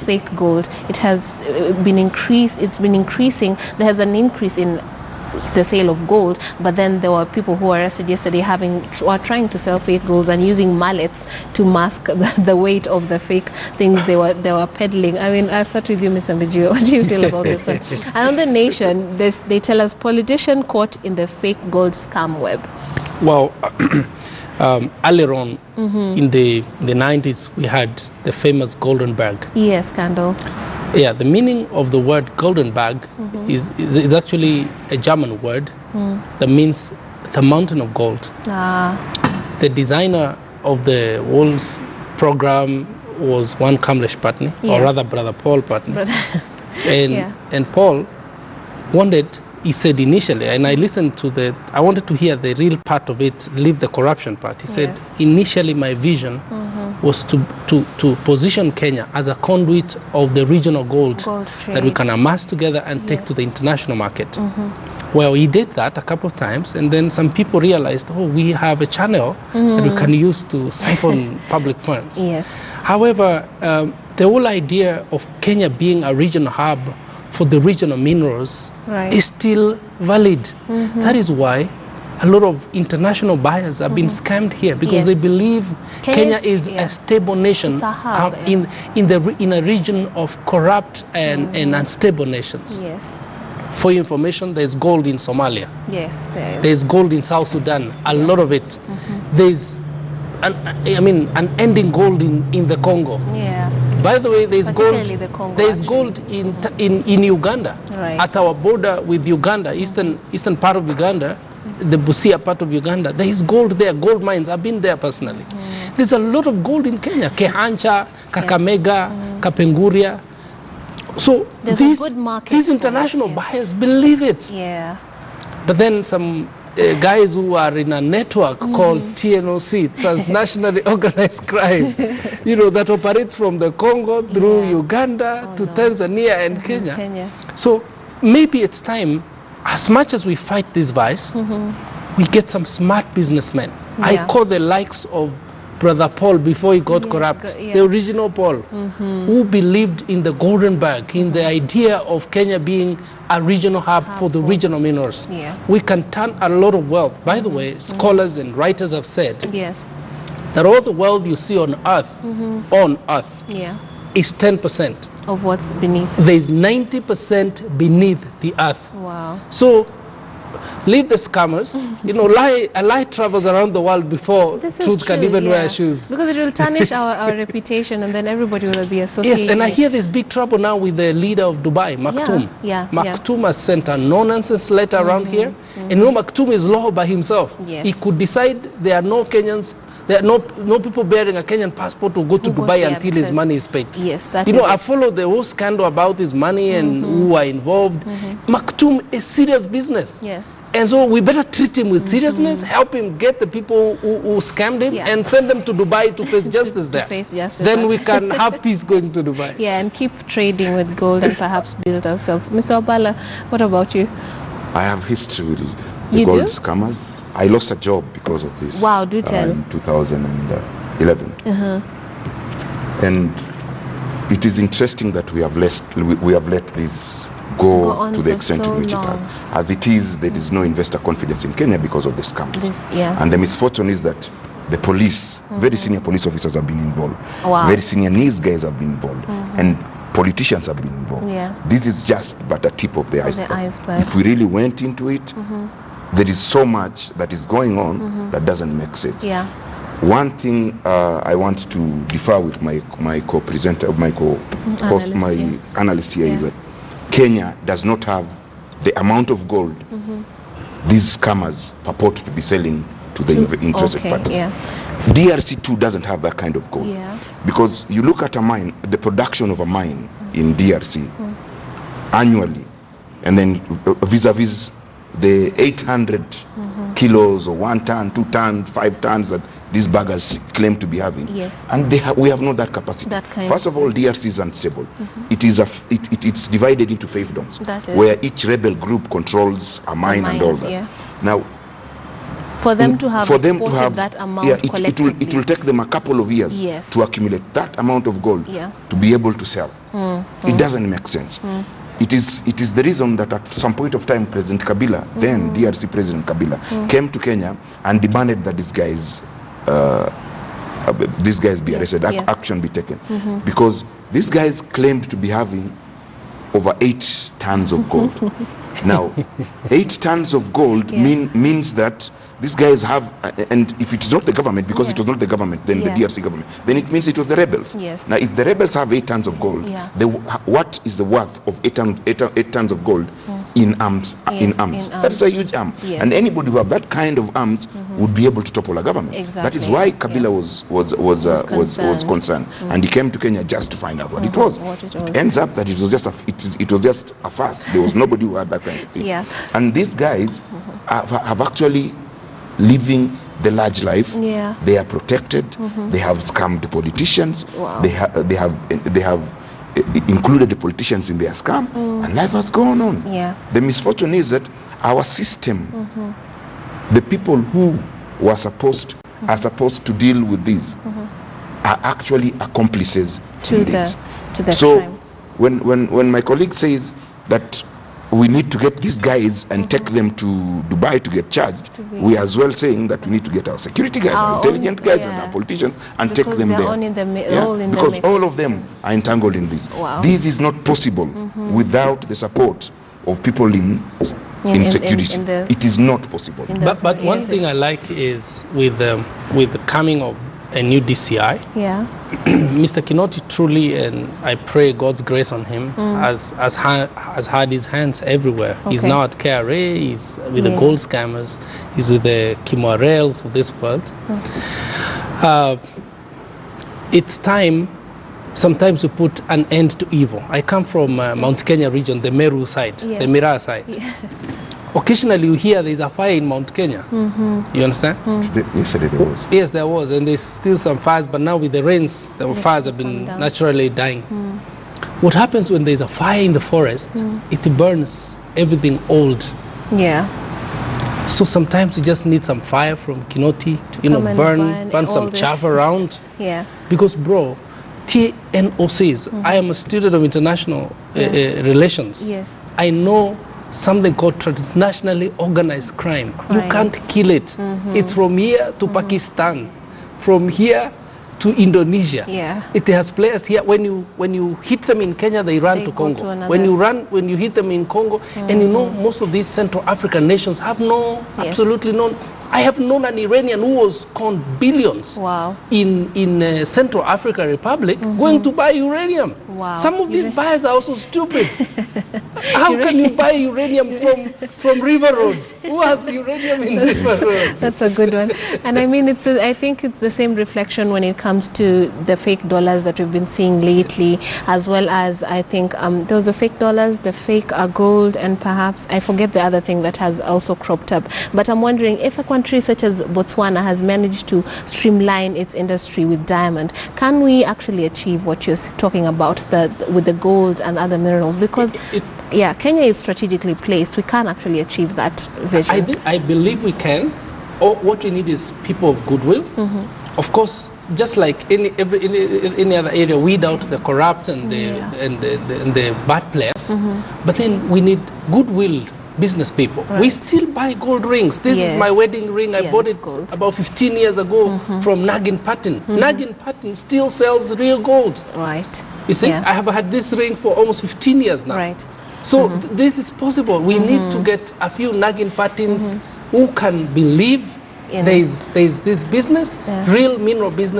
fake gold. It has been increased. It's been increasing. There has an increase in the sale of gold, but then there were people who were arrested yesterday were trying to sell fake golds and using mallets to mask the weight of the fake things they were peddling. I mean, I'll start with you, Mr. Mbijio. What do you feel about this one? And on The Nation, they tell us politician caught in the fake gold scam web. Well, earlier on in the 90s, we had the famous golden bag. Yes, scandal. Yeah, the meaning of the word golden bag is actually a German word that means the mountain of gold. The designer of the whole program was one Kamlesh Patni, or rather Brother Paul Patni. And Paul wanted, he said initially, and I listened to I wanted to hear the real part of it, leave the corruption part. He said, initially my vision was to position Kenya as a conduit of the regional gold that we can amass together and take to the international market. Well, he did that a couple of times, and then some people realized, oh, we have a channel that we can use to siphon public funds. However, the whole idea of Kenya being a regional hub for the regional minerals is still valid. That is why a lot of international buyers have been scammed here, because they believe Kenya is a stable nation in a region of corrupt and unstable nations. For your information, there's gold in Somalia. There's gold in South Sudan, a lot of it. There's unending gold in the Congo. By the way, there's gold in Uganda. At our border with Uganda, eastern part of Uganda, the Busia part of Uganda, there is gold there, gold mines. I've been there personally. There's a lot of gold in Kenya, Kehancha, Kakamega, Kapenguria. So these international buyers believe it. But then some guys who are in a network called TNOC, Transnationally Organized Crime, that operates from the Congo through Uganda to Tanzania and Kenya. So maybe it's time, as much as we fight this vice, we get some smart businessmen. I call the likes of Brother Paul before he got corrupt, the original Paul, who believed in the golden bag, in the idea of Kenya being a regional hub for the regional minerals. We can turn a lot of wealth. By the way, scholars and writers have said that all the wealth you see on earth, is 10% of what's beneath. There is 90% beneath the earth. So leave the scammers. A lie travels around the world before truth can even wear shoes. Because it will tarnish our reputation, and then everybody will be associated. Yes, and I hear there's big trouble now with the leader of Dubai, Maktoum. Maktoum has sent a no-nonsense letter around here. And Maktoum is law by himself. He could decide there are no Kenyans, there are no people bearing a Kenyan passport to go to Dubai until his money is paid. I followed the whole scandal about his money and who are involved. Maktoum is serious business. And so we better treat him with seriousness, help him get the people who scammed him, and send them to Dubai to face justice there. Then we can have peace going to Dubai. And keep trading with gold and perhaps build ourselves. Mr. Obala, what about you? I have history with the gold scammers. I lost a job because of this. Wow, do tell. In 2011. And it is interesting that we have let this go to the extent in which it has. As it is, there is no investor confidence in Kenya because of the scams. And the misfortune is that the police, very senior police officers have been involved. Very senior news guys have been involved. And politicians have been involved. This is just but a tip of the iceberg. If we really went into it, there is so much that is going on that doesn't make sense. One thing I want to differ with my co-presenter, my co-host, my analyst here is that Kenya does not have the amount of gold these scammers purport to be selling to the interested party. DRC too doesn't have that kind of gold. Because you look at a mine, the production of a mine in DRC annually, and then vis-a-vis the 800 kilos or 1 ton, 2 tons, 5 tons that these baggers claim to be having. And we have not that capacity. First of all, DRC is unstable. It's divided into fiefdoms, where each rebel group controls a mine and all that. Now, for them to have that amount collectively, it will take them a couple of years to accumulate that amount of gold to be able to sell. It doesn't make sense. It is the reason that at some point of time, President Kabila, then DRC President Kabila, came to Kenya and demanded that these guys be arrested, action be taken. Because these guys claimed to be having over 8 tons of gold. Now, 8 tons of gold means that these guys have, and if it is not the government, because it was not the government, then the DRC government, then it means it was the rebels. Now, if the rebels have 8 tons of gold, what is the worth of 8 tons of gold in arms? That is a huge arm. And anybody who have that kind of arms would be able to topple a government. That is why Kabila was concerned. And he came to Kenya just to find out what it was. It ends up that it was just a farce. There was nobody who had that kind of thing. And these guys have actually living the large life. They are protected. They have scammed the politicians. They have included the politicians in their scam, and life has gone on. The misfortune is that our system, the people who are supposed to deal with these, are actually accomplices to the crime. When my colleague says that we need to get these guys and take them to Dubai to get charged, we are as well saying that we need to get our security guys, our intelligent guys, and our politicians and take them there. Because all of them are entangled in this. This is not possible without the support of people in security. It is not possible. But one thing I like is with the coming of a new DCI, Mr. Kinoti truly, and I pray God's grace on him, has had his hands everywhere. He's now at KRA, he's with the gold scammers, he's with the Kimwarels of this world. It's time sometimes to put an end to evil. I come from Mount Kenya region, the Meru side, the Miraa side. Occasionally you hear there's a fire in Mount Kenya. You understand? Yesterday there was. Yes, there was, and there's still some fires, but now with the rains, the fires have been naturally dying. What happens when there's a fire in the forest, it burns everything old. So sometimes you just need some fire from Kinoti, burn some chaff around. Because bro, TNOCs, I am a student of international relations. I know something called transnationally organized crime. You can't kill it. It's from here to Pakistan, from here to Indonesia. It has players here. When you hit them in Kenya, they run to Congo. When you hit them in Congo, and you know most of these Central African nations have absolutely no. I have known an Iranian who was conned billions in Central African Republic going to buy uranium. Some of these buyers are also stupid. How can you buy uranium from River Road? Who has uranium in River Road? That's a good one. And I mean, I think it's the same reflection when it comes to the fake dollars that we've been seeing lately, as well as I think there was the fake dollars, the fake gold, and perhaps I forget the other thing that has also cropped up. But I'm wondering if a country such as Botswana has managed to streamline its industry with diamond, can we actually achieve what you're talking about with the gold and other minerals? Because Kenya is strategically placed. We can actually achieve that vision. I believe we can. What we need is people of goodwill. Of course, just like any other area, weed out the corrupt and the bad players. But then we need goodwill business people. We still buy gold rings. This is my wedding ring. I bought it about 15 years ago from Nagin Pattern. Nagin Pattern still sells real gold. You see, I have had this ring for almost 15 years now. So this is possible. We need to get a few Nagin Patterns who can believe there's this business, real mineral business